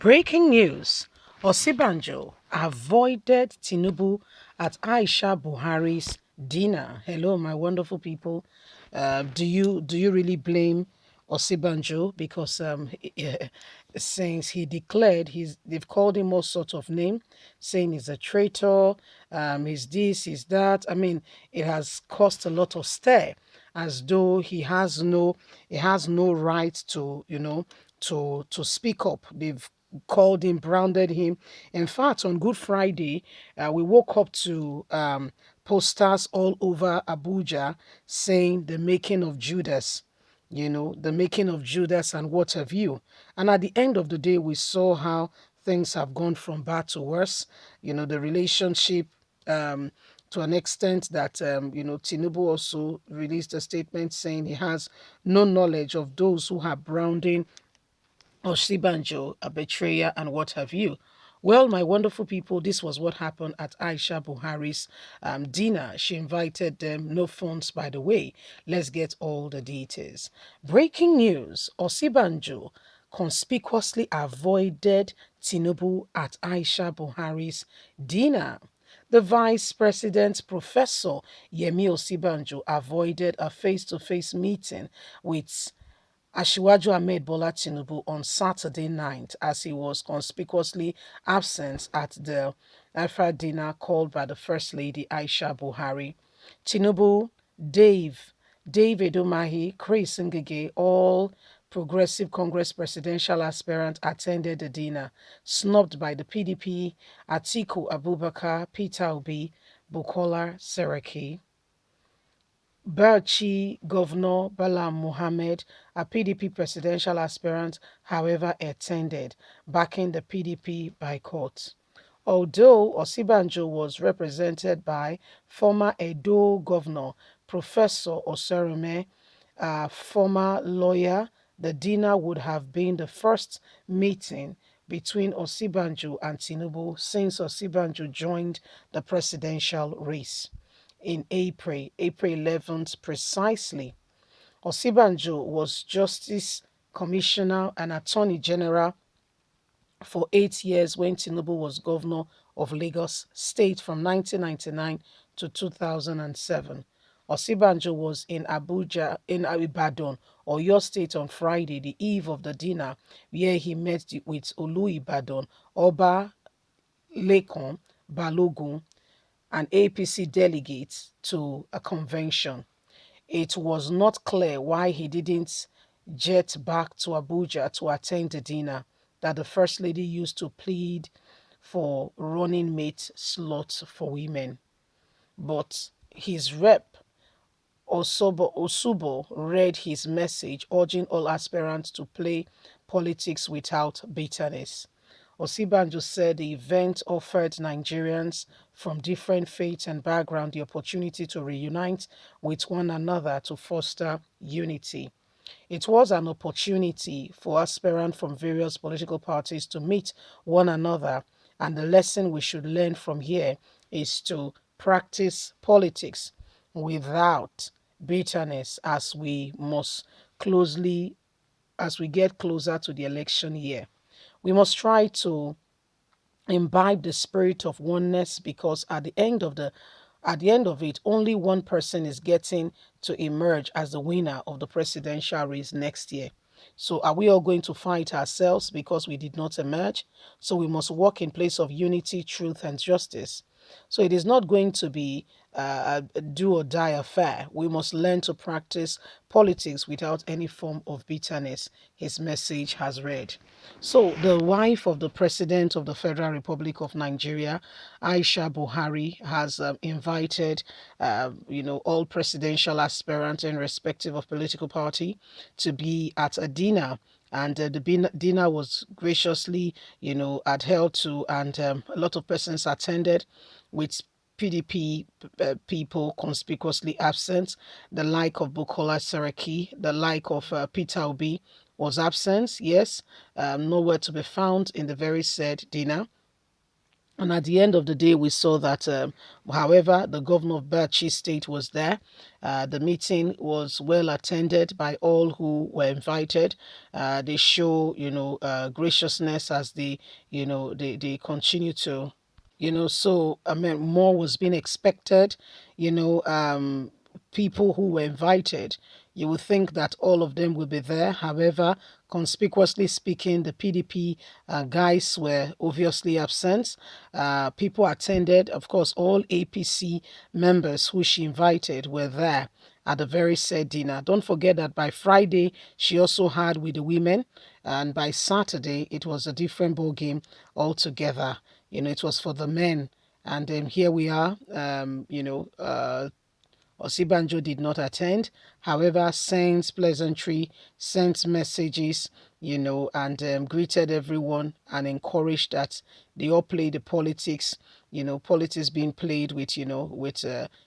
Breaking news. Osinbajo avoided Tinubu at Aisha Buhari's dinner. Hello, my wonderful people. Do you really blame Osinbajo because since he declared they've called him all sorts of name, saying he's a traitor, he's this, he's that. I mean, it has caused a lot of stir, as though he has no right to to speak up. They've called him, branded him. In fact, on Good Friday, we woke up to posters all over Abuja saying the making of Judas, the making of Judas and what have you. And at the end of the day, we saw how things have gone from bad to worse. The relationship, to an extent that, Tinubu also released a statement saying he has no knowledge of those who have branding Osinbajo, a betrayer, and what have you. Well, my wonderful people, this was what happened at Aisha Buhari's dinner. She invited them, no phones, by the way. Let's get all the details. Breaking news. Osinbajo conspicuously avoided Tinubu at Aisha Buhari's dinner. The Vice President, Professor Yemi Osinbajo, avoided a face-to-face meeting with Asiwaju Ahmed Bola Tinubu on Saturday night as he was conspicuously absent at the Afra dinner called by the First Lady Aisha Buhari. Tinubu, David Umahi, Chris Ngige, all Progressive Congress presidential aspirant attended the dinner, snubbed by the PDP, Atiku Abubakar, Peter Obi, Bukola Saraki. Bauchi Governor Bala Mohammed, a PDP presidential aspirant, however, attended, backing the PDP boycott. Although Osinbajo was represented by former Edo Governor Professor Osorome, a former lawyer, the dinner would have been the first meeting between Osinbajo and Tinubu since Osinbajo joined the presidential race in April 11th precisely. Osinbajo was Justice Commissioner and Attorney General for 8 years when Tinubu was governor of Lagos State from 1999 to 2007. Osinbajo was in Abuja, in Ibadan, or your state on Friday, the eve of the dinner, where he met with Olu Ibadan, Oba Lekan Balogun, an APC delegate to a convention. It was not clear why he didn't jet back to Abuja to attend the dinner that the First Lady used to plead for running mate slots for women. But his rep, Osubo, read his message urging all aspirants to play politics without bitterness. Osinbajo said the event offered Nigerians from different faiths and backgrounds the opportunity to reunite with one another to foster unity. It was an opportunity for aspirants from various political parties to meet one another, and the lesson we should learn from here is to practice politics without bitterness as we get closer to the election year. We must try to imbibe the spirit of oneness because at the end of it, only one person is getting to emerge as the winner of the presidential race next year. So are we all going to fight ourselves because we did not emerge? So we must walk in place of unity, truth, and justice. So it is not going to be a do or die affair. We must learn to practice politics without any form of bitterness. His message has read. So the wife of the President of the Federal Republic of Nigeria, Aisha Buhari, has invited, all presidential aspirants, irrespective of political party, to be at a dinner. And the dinner was graciously, adhered to, and a lot of persons attended, with PDP people conspicuously absent. The like of Bukola Saraki, the like of Peter Obi was absent, yes, nowhere to be found in the very said dinner. And at the end of the day, we saw that, however, the governor of Bauchi State was there. The meeting was well attended by all who were invited. They show, graciousness as they continue to, so I mean, more was being expected. you know um People who were invited, you would think that all of them will be there. However, conspicuously speaking, the PDP guys were obviously absent. People attended, of course, all APC members who she invited were there at the very said dinner. Don't forget that by Friday she also had with the women, and by Saturday it was a different ball game altogether. It was for the men, and here we are. Osinbajo did not attend, however, sent pleasantry, sent messages, and greeted everyone and encouraged that they all play the politics, politics being played with,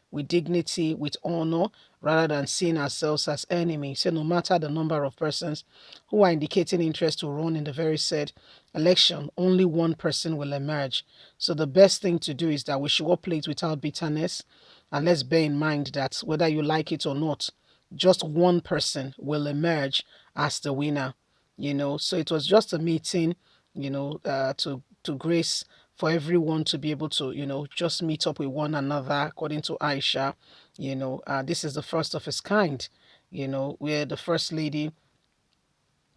with dignity, with honor, rather than seeing ourselves as enemies. So no matter the number of persons who are indicating interest to run in the very said election, only one person will emerge. So the best thing to do is that we should all play it without bitterness. And let's bear in mind that whether you like it or not, just one person will emerge as the winner. So it was just a meeting, to grace for everyone to be able to, just meet up with one another. According to Aisha, this is the first of its kind, where the first lady,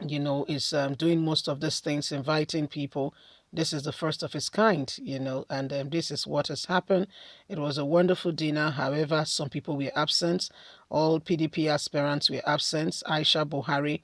is doing most of these things, inviting people. This is the first of its kind, and this is what has happened. It was a wonderful dinner. However, some people were absent. All PDP aspirants were absent. Aisha Buhari,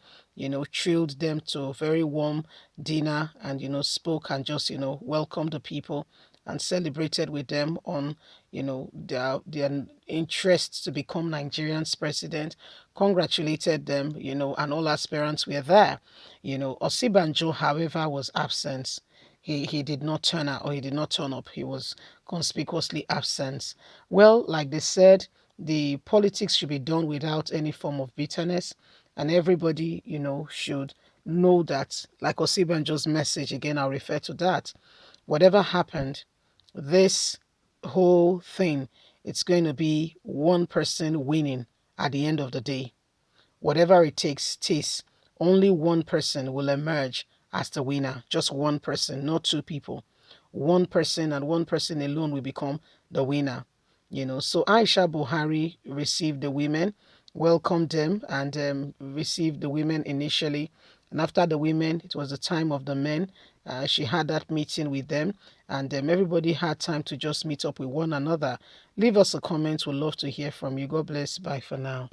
thrilled them to a very warm dinner and, spoke and just, welcomed the people and celebrated with them on, their interest to become Nigerian's president, congratulated them, and all aspirants were there. Osinbajo, however, was absent. He did not turn out, or he did not turn up. He was conspicuously absent. Well, like they said, the politics should be done without any form of bitterness, and everybody, should know that, like Osinbajo's message, again, I'll refer to that. Whatever happened, this whole thing, it's going to be one person winning at the end of the day. Whatever it takes, tis only one person will emerge as the winner. Just one person, not two people. One person, and one person alone will become the winner. So Aisha Buhari received the women, welcomed them, and received the women initially. And after the women, it was the time of the men. She had that meeting with them, and everybody had time to just meet up with one another. Leave us a comment. We'd love to hear from you. God bless. Bye for now.